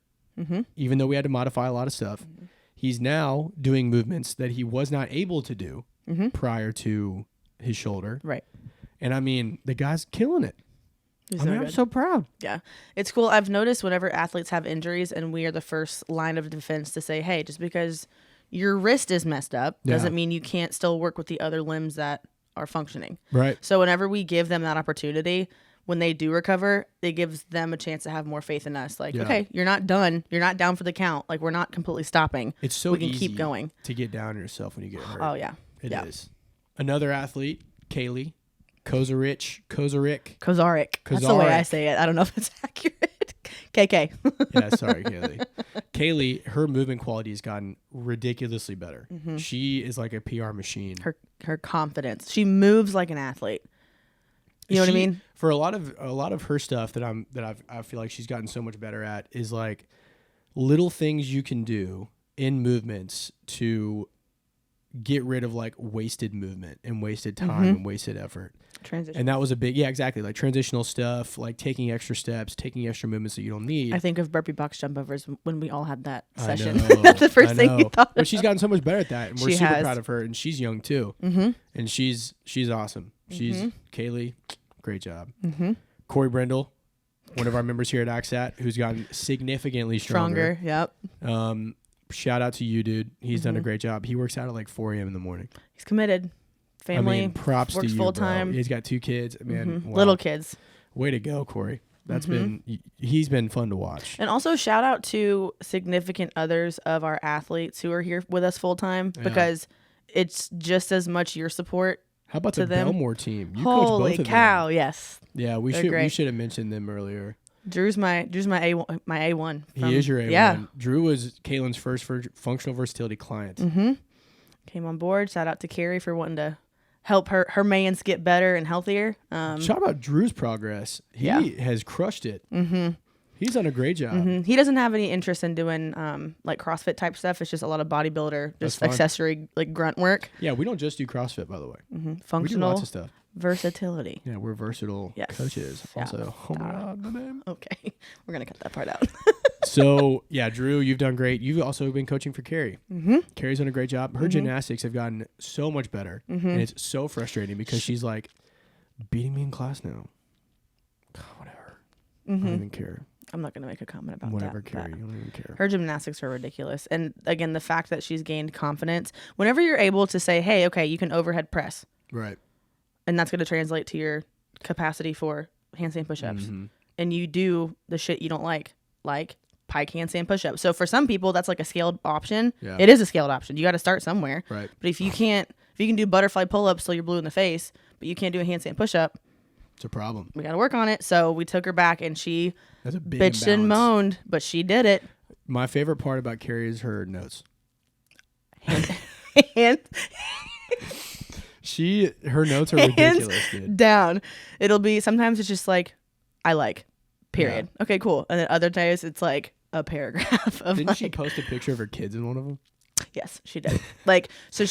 even though we had to modify a lot of stuff. He's now doing movements that he was not able to do prior to his shoulder. Right. And I mean, the guy's killing it. I'm so proud. Yeah. It's cool. I've noticed whenever athletes have injuries and we are the first line of defense to say, hey, just because your wrist is messed up doesn't mean you can't still work with the other limbs that are functioning. Right. So whenever we give them that opportunity, when they do recover, it gives them a chance to have more faith in us. Like, okay, you're not done. You're not down for the count. Like, we're not completely stopping. It's so we can easy keep going to get down on yourself when you get hurt. Oh, yeah. It is. Another athlete, Kayla Kozarik. That's the way I say it. I don't know if it's accurate. KK. Yeah, sorry, Kayla. Kayla, her movement quality has gotten ridiculously better. She is like a PR machine. Her confidence. She moves like an athlete. You know what I mean? For a lot of her stuff I feel like she's gotten so much better at is like little things you can do in movements to get rid of like wasted movement and wasted time and wasted effort. Transition. And that was a big, exactly. Like transitional stuff, like taking extra steps, taking extra movements that you don't need. I think of burpee box jump overs when we all had that session. That's the first thing we thought of. But she's gotten so much better at that. And we're super proud of her. And she's young too. And she's awesome. She's Kaylee. Great job. Corey Brindle, one of our members here at AXAT, who's gotten significantly stronger. Yep. Shout out to you, dude. He's done a great job. He works out at like 4 a.m. in the morning. He's committed. Family. I mean, props works to you, full bro. time. He's got 2 kids. Man, wow. Little kids. Way to go, Corey. He's been fun to watch. And also shout out to significant others of our athletes who are here with us full time because it's just as much your support. How about the Belmore team? You Holy coach both of them. cow, yes. Yeah, we should have mentioned them earlier. Drew's my A1. He is your A1. Yeah. Drew was Caitlin's first functional versatility client. Came on board. Shout out to Carrie for wanting to help her mans get better and healthier. Shout about Drew's progress. He has crushed it. He's done a great job. He doesn't have any interest in doing like CrossFit type stuff. It's just a lot of bodybuilder, just accessory like grunt work. Yeah, we don't just do CrossFit, by the way. Functional. We do lots of stuff. Versatility. Yeah, we're versatile coaches. Yeah. Also, oh my God, the name. Okay. We're going to cut that part out. So, yeah, Drew, you've done great. You've also been coaching for Carrie. Mm-hmm. Carrie's done a great job. Her gymnastics have gotten so much better. Mm-hmm. And it's so frustrating because she's like, beating me in class now. God, whatever. I don't even care. I'm not going to make a comment about Whatever, that. Carrie. I don't even care. Her gymnastics are ridiculous. And again, the fact that she's gained confidence, whenever you're able to say, hey, okay, you can overhead press. Right. And that's going to translate to your capacity for handstand push-ups. Mm-hmm. And you do the shit you don't like pike handstand push-ups. So for some people, that's like a scaled option. Yeah. It is a scaled option. You got to start somewhere. Right. But if you can do butterfly pull-ups till you're blue in the face, but you can't do a handstand push-up, it's a problem. we got to work on it. So we took her back, and she That's a big bitched and imbalance. moaned, but she did it. My favorite part about Carrie is her notes. And Her notes are ridiculous, dude. down. It'll be, sometimes it's just like, I like, period. Yeah. Okay, cool. And then other days it's like a paragraph of Didn't she post a picture of her kids in one of them? Yes, she did. So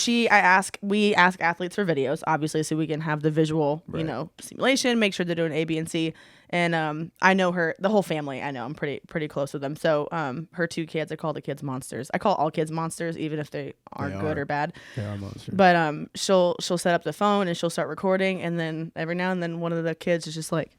we ask athletes for videos, obviously, so we can have the visual, Right. simulation, make sure they're doing A, B, and C. And I know her, the whole family. I know I'm pretty close with them. So her two kids, I call the kids monsters. I call all kids monsters, even if they aren't good or bad. They are monsters. But she'll set up the phone and she'll start recording, and then every now and then one of the kids is just like,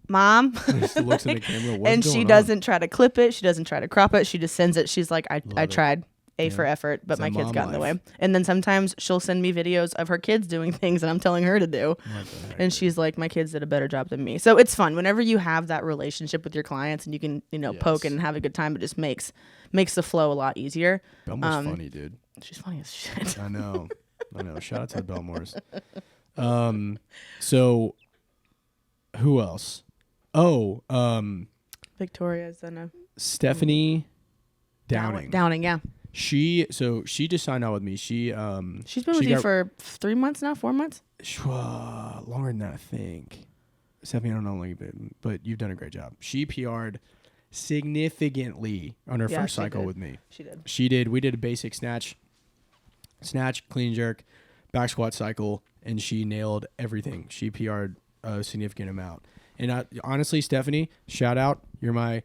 Mom. Just looks at the camera. What's And going she on? doesn't try to clip it. She doesn't try to crop it. She just sends it. She's like, I it. tried. A Yeah. for effort, but It's my a kids mom got in the way. life. And then sometimes she'll send me videos of her kids doing things that I'm telling her to do. What the heck? And she's like, my kids did a better job than me. So it's fun. Whenever you have that relationship with your clients and you can, poke Yes. and have a good time, it just makes the flow a lot easier. Belmore's funny, dude. She's funny as shit. I know. Shout out to the Belmores. So who else? Oh, Victoria's done a Stephanie Downing. Downing, yeah. She just signed on with me. She's She's been with you for 3 months now, 4 months? longer than that, I think. Stephanie, I don't know, but you've done a great job. She PR'd significantly on her first she cycle did. with me. She did. We did a basic snatch, clean jerk, back squat cycle, and she nailed everything. She PR'd a significant amount. And honestly, Stephanie, shout out. You're my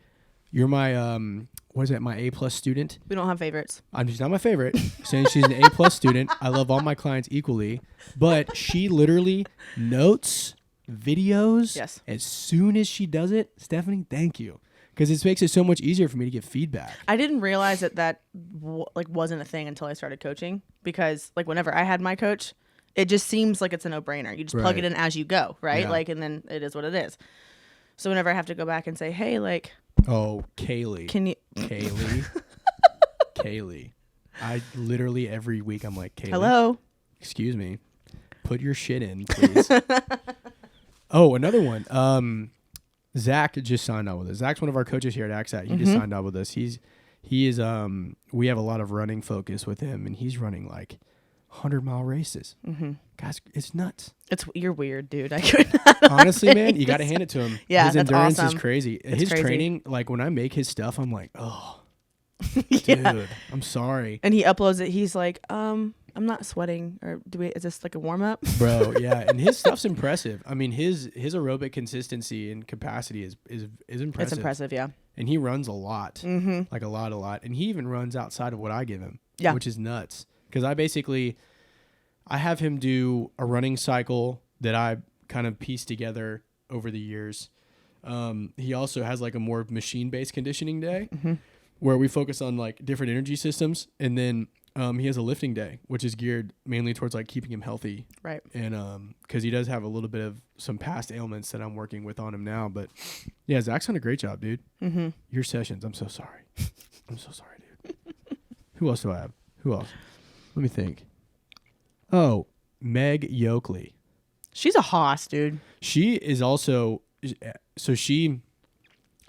what is it? My A+ student. We don't have favorites. She's not my favorite. Saying she's an A+ student. I love all my clients equally, but she literally notes videos. Yes. As soon as she does it, Stephanie, thank you, because it makes it so much easier for me to get feedback. I didn't realize that wasn't a thing until I started coaching, because whenever I had my coach, it just seems like it's a no-brainer. You just plug Right. it in as you go, right? Yeah. And then it is what it is. So whenever I have to go back and say, hey, Oh, Kaylee. can you... Kaylee. I literally every week I'm like, Kaylee. Hello? Excuse me. Put your shit in, please. Oh, another one. Zach just signed on with us. Zach's one of our coaches here at AXAT. He just signed on with us. He is we have a lot of running focus with him, and he's running 100-mile races. Guys, it's nuts. You're weird, dude. I could not Honestly, man, you got to hand it to him. Yeah, his that's endurance awesome. is crazy. His crazy. training, when I make his stuff, I'm like, oh, Yeah. dude, I'm sorry. And he uploads it. He's like, I'm not sweating. Or is this like a warm-up? Bro, yeah, and his stuff's impressive. I mean, his aerobic consistency and capacity is impressive. It's impressive, yeah. And he runs a lot, Mm-hmm. like a lot. And he even runs outside of what I give him, Yeah. which is nuts. Because I have him do a running cycle that I kind of pieced together over the years. He also has a more machine-based conditioning day where we focus on different energy systems. And then he has a lifting day, which is geared mainly towards keeping him healthy. Right. And because he does have a little bit of some past ailments that I'm working with on him now. But yeah, Zach's done a great job, dude. Mm-hmm. Your sessions, I'm so sorry. I'm so sorry, dude. Who else do I have? Who else? Let me think. Oh, Meg Yoakley. She's a hoss, dude. She is also,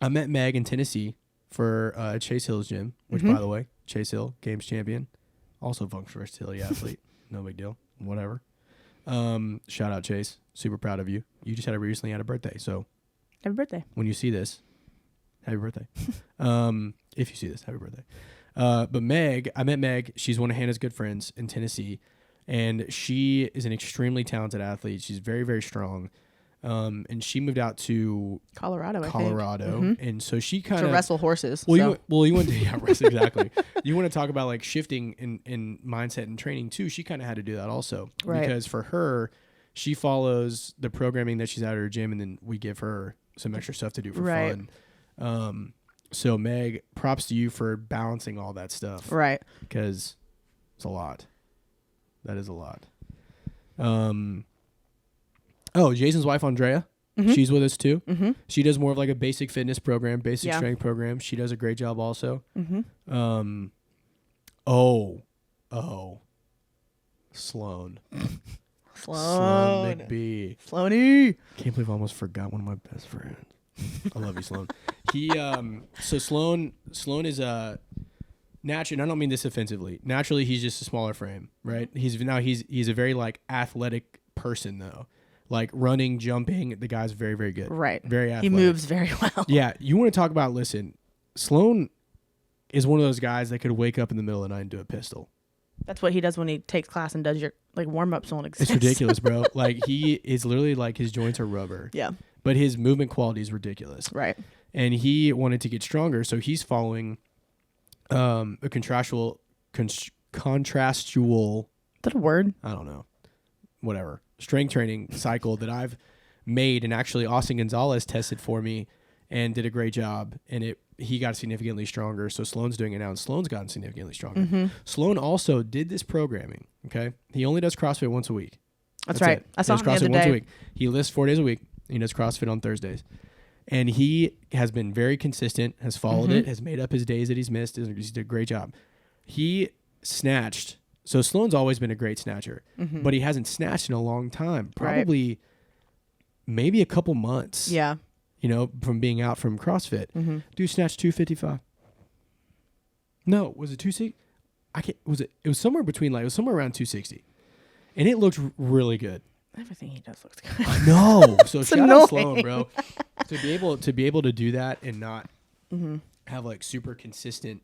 I met Meg in Tennessee for Chase Hill's gym, which by the way, Chase Hill, games champion, also functional versatility athlete. No big deal. Whatever. Shout out Chase. Super proud of you. You just recently had a birthday. So Happy birthday. when you see this, happy birthday. If you see this, happy birthday. But I met Meg. She's one of Hannah's good friends in Tennessee. And she is an extremely talented athlete. She's very, very strong. And she moved out to Colorado, and so she kind to of wrestle horses. you went to wrestle, exactly. You want to talk about like shifting in mindset and training too. She kind of had to do that also, right. because for her, she follows the programming that she's at her gym, and then we give her some extra stuff to do for right. fun. So Meg, props to you for balancing all that stuff, right? Because it's a lot. That is a lot. Jason's wife, Andrea, she's with us too. Mm-hmm. She does more of like a basic fitness program, basic strength program. She does a great job also. Mm-hmm. Sloan McBee. Sloanie. Can't believe I almost forgot one of my best friends. I love you, Sloan. So Sloan is naturally, and I don't mean this offensively. Naturally, he's just a smaller frame, right? He's a very like athletic person though. Like running, jumping, the guy's very, very good. Right. Very athletic. He moves very well. Yeah. You want to talk about, listen, Sloan is one of those guys that could wake up in the middle of the night and do a pistol. That's what he does when he takes class and does your like warm-ups won't exist. It's ridiculous, bro. Like he is literally like his joints are rubber. Yeah. But his movement quality is ridiculous. Right. And he wanted to get stronger, so he's following a contrastual. Is that a word? I don't know. Whatever. Strength training cycle that I've made, and actually Austin Gonzalez tested for me and did a great job, and he got significantly stronger. So Sloan's doing it now, and Sloan's gotten significantly stronger. Mm-hmm. Sloan also did this programming. Okay, he only does CrossFit once a week. That's right. I saw him the other day. Once a week. He lifts 4 days a week. He does CrossFit on Thursdays, and he has been very consistent. Has followed it. Has made up his days that he's missed. He's did a great job. He snatched. So Sloan's always been a great snatcher, but he hasn't snatched in a long time. Probably maybe a couple months. Yeah. From being out from CrossFit. Dude snatched 255. No, was it 260? It was somewhere between it was somewhere around 260. And it looked really good. Everything he does looks good. No. So shout out Sloan, bro. To be able to do that and not have like super consistent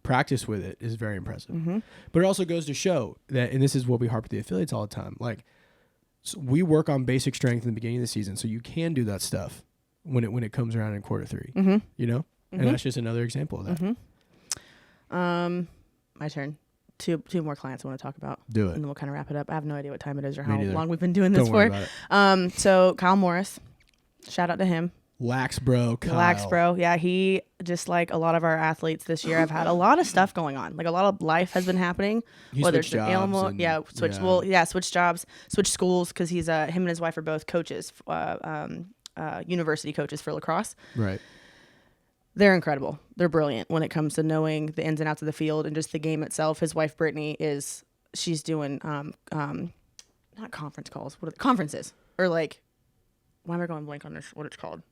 practice with it is very impressive. But it also goes to show that, and this is what we harp at the affiliates all the time, like so we work on basic strength in the beginning of the season, so you can do that stuff when it comes around in quarter 3. And that's just another example of that. My turn. Two more clients I want to talk about. Do it, and then we'll kind of wrap it up. I have no idea what time it is or how long we've been doing this for. So Kyle Morris, shout out to him. Lax bro, Kyle. Lax bro. Yeah, he, just like a lot of our athletes this year, have had a lot of stuff going on. Like a lot of life has been happening. Whether it's animal, switch jobs, switch schools, because he's him and his wife are both coaches, university coaches for lacrosse. Right. They're incredible. They're brilliant when it comes to knowing the ins and outs of the field and just the game itself. His wife Brittany she's doing not conference calls, what are the conferences, or like, why am I going blank on this? What it's called?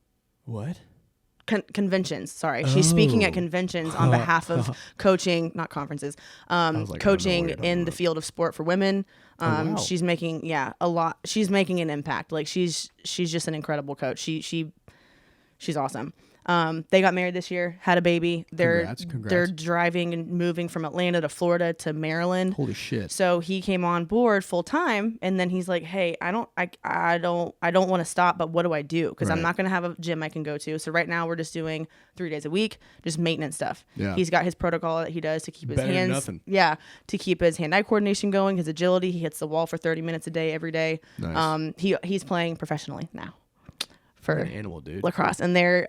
What? Conventions. Sorry. She's speaking at conventions on behalf of coaching, not conferences, coaching in the field of sport for women. Wow. She's making, a lot. She's making an impact. Like she's just an incredible coach. She's awesome. They got married this year, had a baby. They're driving and moving from Atlanta to Florida to Maryland. Holy shit. So he came on board full time, and then he's like, hey, I don't want to stop, but what do I do? Because I'm not going to have a gym I can go to. So right now we're just doing 3 days a week, just maintenance stuff. Yeah. He's got his protocol that he does to keep his hands. Yeah. To keep his hand-eye coordination going, his agility. He hits the wall for 30 minutes a day, every day. Nice. He's playing professionally now. For an animal, dude. Lacrosse, and they're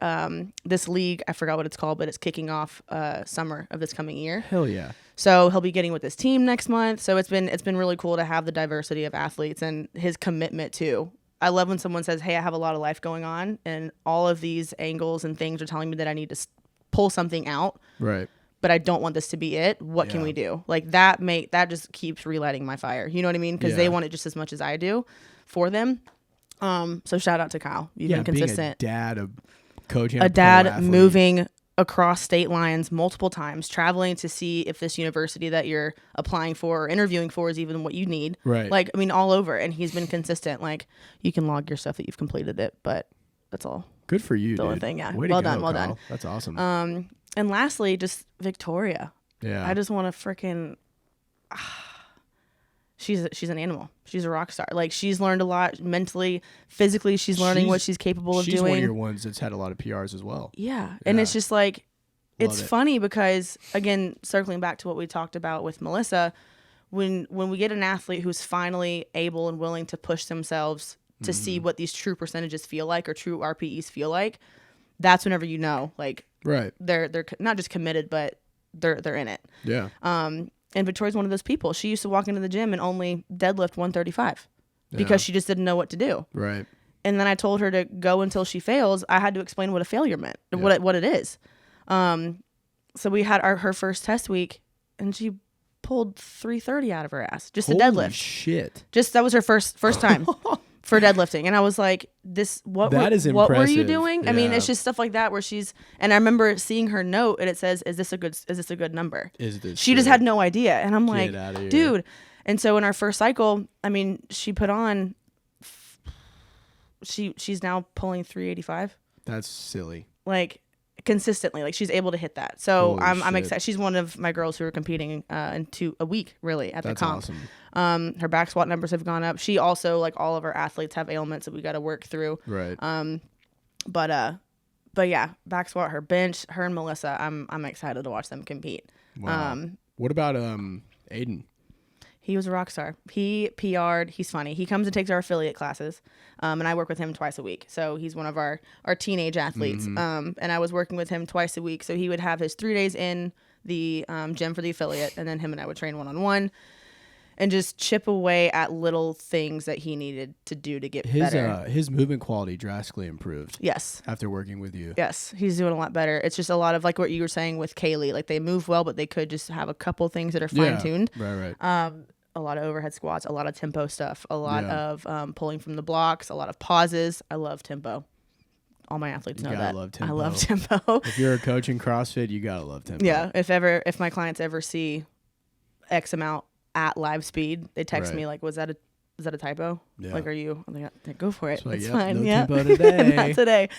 this league, I forgot what it's called, but it's kicking off summer of this coming year. Hell yeah! So he'll be getting with his team next month. So it's been really cool to have the diversity of athletes and his commitment too. I love when someone says, "Hey, I have a lot of life going on, and all of these angles and things are telling me that I need to pull something out." Right. But I don't want this to be it. What can we do? Like that just keeps relighting my fire. You know what I mean? Because they want it just as much as I do for them. So shout out to Kyle. You've been consistent. Being a dad, a coach, and a dad moving across state lines multiple times, traveling to see if this university that you're applying for or interviewing for is even what you need. Right. Like, I mean, all over. And he's been consistent. Like, you can log your stuff that you've completed it, but that's all. Good for you, the dude. only thing, yeah. Well done. That's awesome. And lastly, just Victoria. Yeah. I just want to freaking... she's an animal. She's a rock star. Like, she's learned a lot mentally, physically. She's learning what she's capable of doing. She's one of your ones that's had a lot of PRs as well. Yeah. And it's just like, it's Love it. funny because, again, circling back to what we talked about with Melissa, when we get an athlete who's finally able and willing to push themselves to see what these true percentages feel like or true RPEs feel like, that's whenever you know, like, right, they're not just committed, but they're in it. Yeah. And Victoria's one of those people. She used to walk into the gym and only deadlift 135 because she just didn't know what to do. Right. And then I told her to go until she fails. I had to explain what a failure meant, what it is. So we had her first test week, and she pulled 330 out of her ass, just a deadlift. Shit. Just that was her first time for deadlifting, and I was like, what were you impressive. doing? Yeah. I mean, it's just stuff like that where and I remember seeing her note, and it says, is this a good number? She just had no idea, and I'm like, outta here. dude. And so in our first cycle, I mean, she put on. She's now pulling 385. That's silly. Like, consistently, like, she's able to hit that. So Holy I'm shit. excited. She's one of my girls who are competing into a week really at That's the comp. awesome. Her back squat numbers have gone up. She also, like all of our athletes, have ailments that we got to work through. Right. But yeah, back squat, her bench, her and Melissa, I'm excited to watch them compete. Wow. What about Aiden? He was a rock star. He PR'd. He's funny. He comes and takes our affiliate classes, and I work with him twice a week. So he's one of our teenage athletes, and I was working with him twice a week. So he would have his 3 days in the gym for the affiliate, and then him and I would train one-on-one and just chip away at little things that he needed to do to get better. His movement quality drastically improved. Yes. After working with you. Yes, he's doing a lot better. It's just a lot of like what you were saying with Kaylee. Like, they move well, but they could just have a couple things that are fine-tuned. Yeah, right. A lot of overhead squats, a lot of tempo stuff, a lot of pulling from the blocks, a lot of pauses. I love tempo. All my athletes know that. I love tempo. If you're a coach in CrossFit, you gotta love tempo. Yeah. If my clients ever see X amount at live speed, they text me like, "Was that a typo? Yeah. Like, are you?" I'm like, "Go for it. So, It's fine. No yeah, tempo today. not today."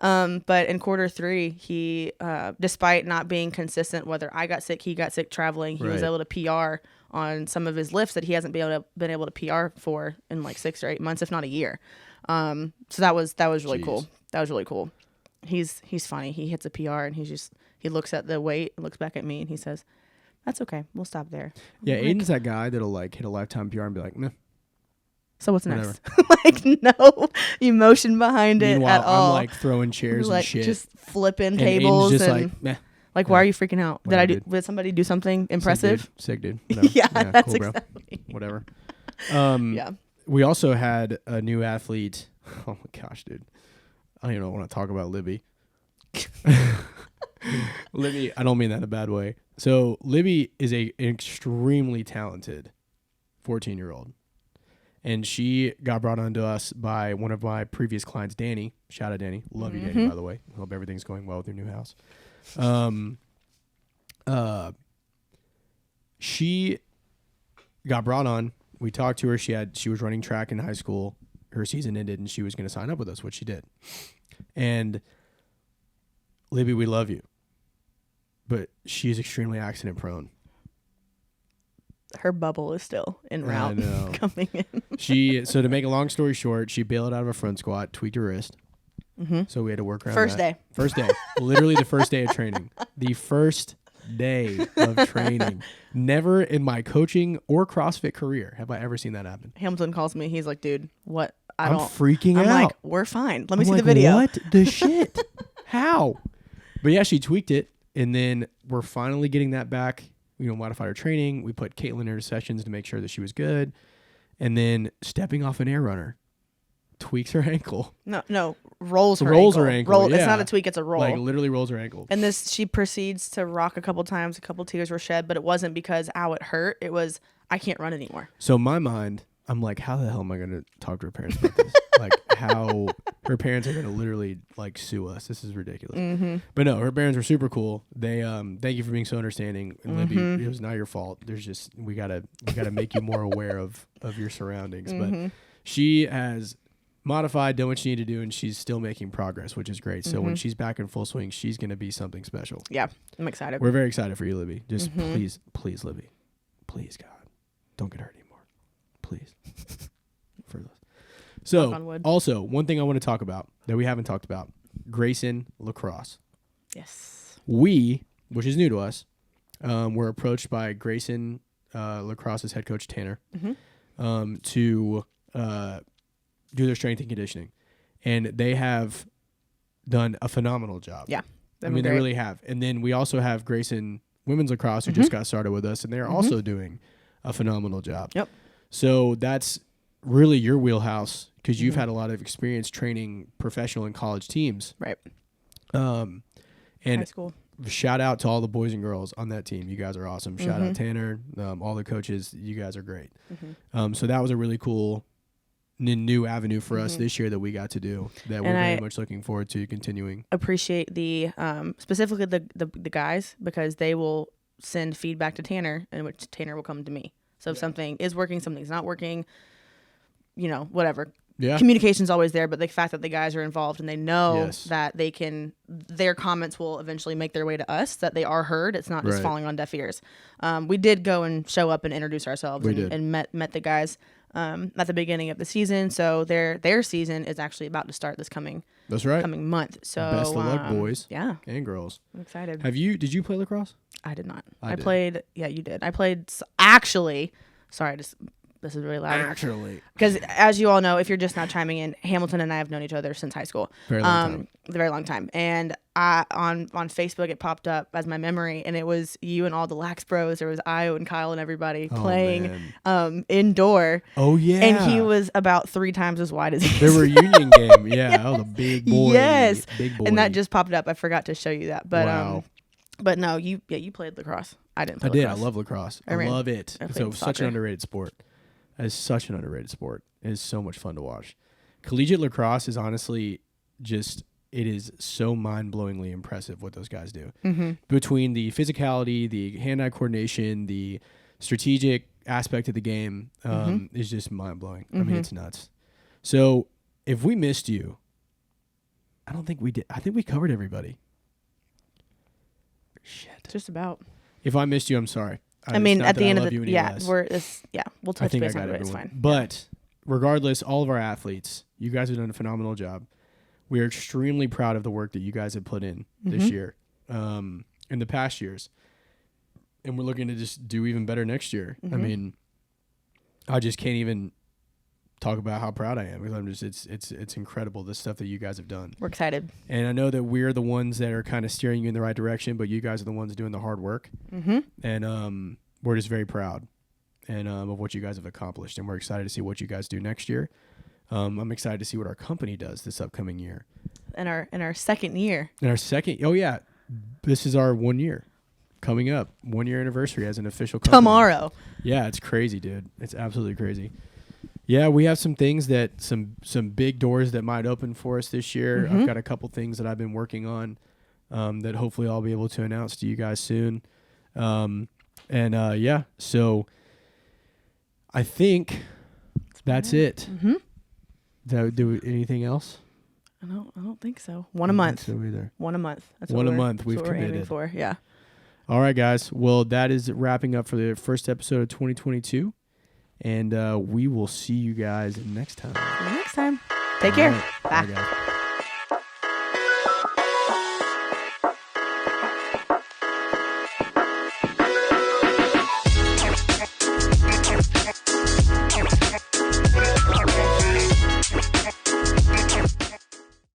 But in quarter 3, he, despite not being consistent, whether I got sick, he got sick traveling, he was able to PR on some of his lifts that he hasn't been able to PR for in like 6 or 8 months, if not a year. So that was really cool. That was really cool. He's funny. He hits a PR and he looks at the weight, looks back at me, and he says, "That's okay. We'll stop there." Yeah, like, Aiden's that guy that'll like hit a lifetime PR and be like, "Meh." So what's next? Like, no emotion behind it at all. I'm like throwing chairs like, and shit, just flipping tables, just and like, meh. Like, why are you freaking out? Did somebody do something impressive? Sick dude. Yeah, that's cool, bro. exactly. Whatever. Yeah. We also had a new athlete. Oh my gosh, dude. I don't even want to talk about Libby. Libby, I don't mean that in a bad way. So Libby is an extremely talented 14-year-old. And she got brought on to us by one of my previous clients, Danny. Shout out, Danny. Love you, Danny, by the way. Hope everything's going well with your new house. She got brought on. We talked to her. She was running track in high school. Her season ended, and she was going to sign up with us, which she did. And Libby, we love you, but she's extremely accident prone. Her bubble is still en route coming in. So to make a long story short, she bailed out of a front squat, tweaked her wrist. So we had to work around First day. Literally the first day of training. The first day of training. Never in my coaching or CrossFit career have I ever seen that happen. Hamilton calls me. He's like, "Dude, what? I'm freaking out. I'm like, "We're fine. Let me see the video." What the shit? How? But yeah, she tweaked it, and then we're finally getting that back. Modified her training. We put Caitlin in her sessions to make sure that she was good, and then stepping off an air runner, tweaks her ankle. No, rolls her ankle. Yeah. It's not a tweak, it's a roll. Like, literally rolls her ankle. And she proceeds to rock a couple times. A couple tears were shed, but it wasn't because, ow, it hurt. It was, I can't run anymore. So in my mind, I'm like, how the hell am I going to talk to her parents about this? Like, how her parents are going to literally like sue us. This is ridiculous. But no, her parents were super cool. They thank you for being so understanding. And Libby, it was not your fault. There's just we gotta make you more aware of your surroundings. But she has modified, done what she needed to do, and she's still making progress, which is great. So when she's back in full swing, she's gonna be something special. Yeah, I'm excited. We're very excited for you, Libby. Just please, Libby, please, God, don't get hurt anymore. please. For those. Knock on So, wood. also, one thing I want to talk about that we haven't talked about, Grayson Lacrosse. Yes. We, which is new to us, were approached by Grayson Lacrosse's head coach, Tanner, to do their strength and conditioning. And they have done a phenomenal job. Yeah. I mean, they really have. And then we also have Grayson Women's Lacrosse, who just got started with us, and they're also doing a phenomenal job. Yep. So that's really your wheelhouse because you've had a lot of experience training professional and college teams. Right. And High school. shout out to all the boys and girls on that team. You guys are awesome. Shout out Tanner, all the coaches. You guys are great. So that was a really cool new avenue for us this year that we got to do that we're very much looking forward to continuing. Appreciate the specifically the guys because they will send feedback to Tanner and which Tanner will come to me. So if something is working, something's not working, whatever. Yeah. Communication's always there, but the fact that the guys are involved and they know that their comments will eventually make their way to us, that they are heard. It's not just falling on deaf ears. We did go and show up and introduce ourselves and met the guys at the beginning of the season. So their season is actually about to start this coming month. So best of luck, boys. Yeah. And girls. I'm excited. Did you play lacrosse? I did not. I did. Played. Yeah, you did. I played actually. Sorry, this is really loud. Actually. Because as you all know, if you're just now chiming in, Hamilton and I have known each other since high school. Very long time. A very long time. And on Facebook, it popped up as my memory, and it was you and all the Lax Bros. There was Io and Kyle and everybody playing indoor. Oh, yeah. And he was about 3 times as wide as he There were a union game. Yeah. Yes. Oh, the big boy. Yes. Big boy. And that just popped up. I forgot to show you that. But wow. But no, you played lacrosse. I didn't play I did. lacrosse. I love lacrosse. I love it. So such soccer. an underrated sport. It is such an underrated sport. It is so much fun to watch. Collegiate lacrosse is honestly it is so mind-blowingly impressive what those guys do. Between the physicality, the hand-eye coordination, the strategic aspect of the game is just mind-blowing. I mean, it's nuts. So if we missed you, I don't think we did. I think we covered everybody. Shit. Just about. If I missed you, I'm sorry. I mean, at the end of the we'll touch base on it. It's fine. But regardless, all of our athletes, you guys have done a phenomenal job. We are extremely proud of the work that you guys have put in this year, in the past years, and we're looking to just do even better next year. I mean, I just can't even talk about how proud I am because I'm just it's incredible the stuff that you guys have done. We're excited, and I know that we're the ones that are kind of steering you in the right direction, but you guys are the ones doing the hard work, and we're just very proud and of what you guys have accomplished, and we're excited to see what you guys do next year. I'm excited to see what our company does this upcoming year. In our second year. Oh yeah, this is our 1 year coming up, 1 year anniversary as an official company. Tomorrow. Yeah, it's crazy, dude. It's absolutely crazy. Yeah, we have some things some big doors that might open for us this year. I've got a couple things that I've been working on that hopefully I'll be able to announce to you guys soon. So I think that's it. Do anything else? I don't think so. One a month. So either. One a month. That's one what a month. We've what we're aiming committed for. Yeah. All right, guys. Well, that is wrapping up for the first episode of 2022. And we will see you guys next time. See you next time. Take care. Right. Bye. Bye, guys.